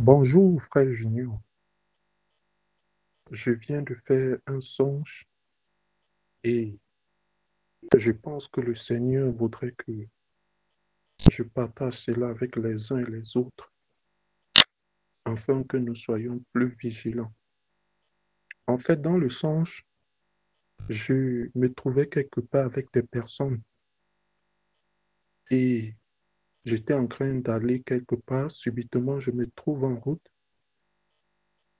Bonjour, frère Junior. Je viens de faire un songe et je pense que le Seigneur voudrait que je partage cela avec les uns et les autres afin que nous soyons plus vigilants. En fait, dans le songe, je me trouvais quelque part avec des personnes et j'étais en train d'aller quelque part. Subitement, je me trouve en route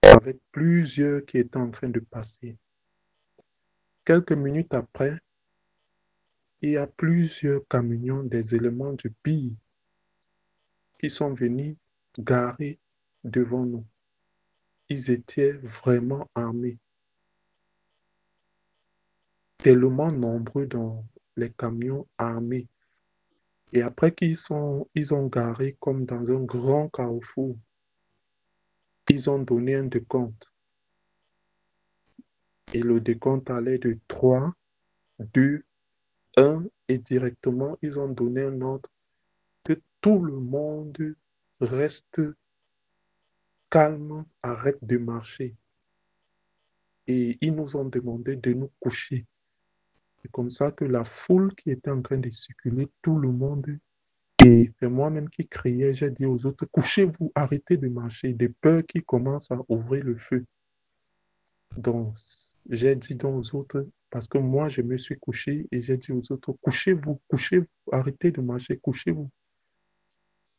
avec plusieurs qui étaient en train de passer. Quelques minutes après, il y a plusieurs camions, des éléments du pays qui sont venus garer devant nous. Ils étaient vraiment armés, tellement nombreux dans les camions armés. Et après ils ont garé comme dans un grand carrefour, ils ont donné un décompte. Et le décompte allait de 3, 2, 1, et directement, ils ont donné un ordre que tout le monde reste calme, arrête de marcher. Et ils nous ont demandé de nous coucher. C'est comme ça que la foule qui était en train de circuler, tout le monde, et c'est moi-même qui criais, j'ai dit aux autres, couchez-vous, arrêtez de marcher, de peur qu'ils commencent à ouvrir le feu. Donc, j'ai dit donc aux autres, parce que moi, je me suis couché et j'ai dit aux autres, couchez-vous, couchez-vous, arrêtez de marcher, couchez-vous.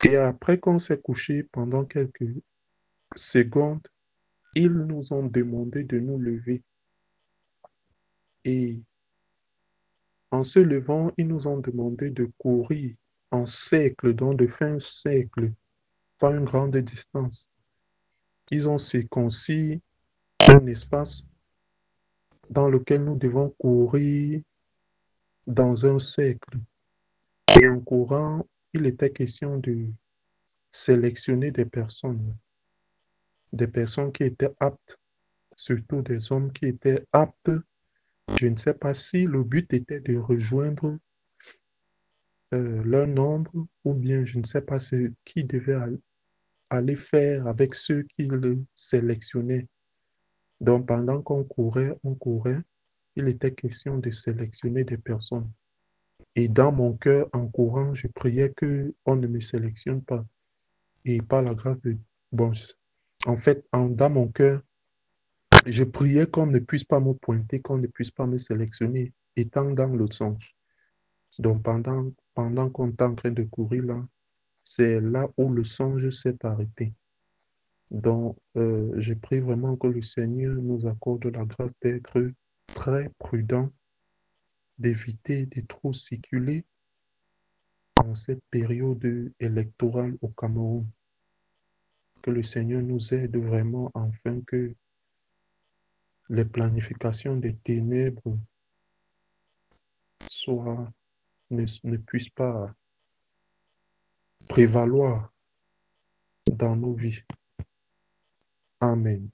Et après qu'on s'est couché pendant quelques secondes, ils nous ont demandé de nous lever. Et en se levant, ils nous ont demandé de courir en cercle, donc de faire un cercle, pas une grande distance. Ils ont circoncis un espace dans lequel nous devons courir dans un cercle. Et en courant, il était question de sélectionner des personnes qui étaient aptes, surtout des hommes qui étaient aptes. Je ne sais pas si le but était de rejoindre leur nombre ou bien je ne sais pas ce qui devait aller faire avec ceux qui le sélectionnaient. Donc pendant qu'on courait, on courait, il était question de sélectionner des personnes. Et dans mon cœur, en courant, je priais que on ne me sélectionne pas. Et par la grâce de... Bon, en fait, dans mon cœur, je priais qu'on ne puisse pas me pointer, qu'on ne puisse pas me sélectionner, étant dans le songe. Donc pendant qu'on est en train de courir là, c'est là où le songe s'est arrêté. Donc, je prie vraiment que le Seigneur nous accorde la grâce d'être très prudents, d'éviter de trop circuler en cette période électorale au Cameroun. Que le Seigneur nous aide vraiment afin que les planifications des ténèbres soient, ne puissent pas prévaloir dans nos vies. Amen.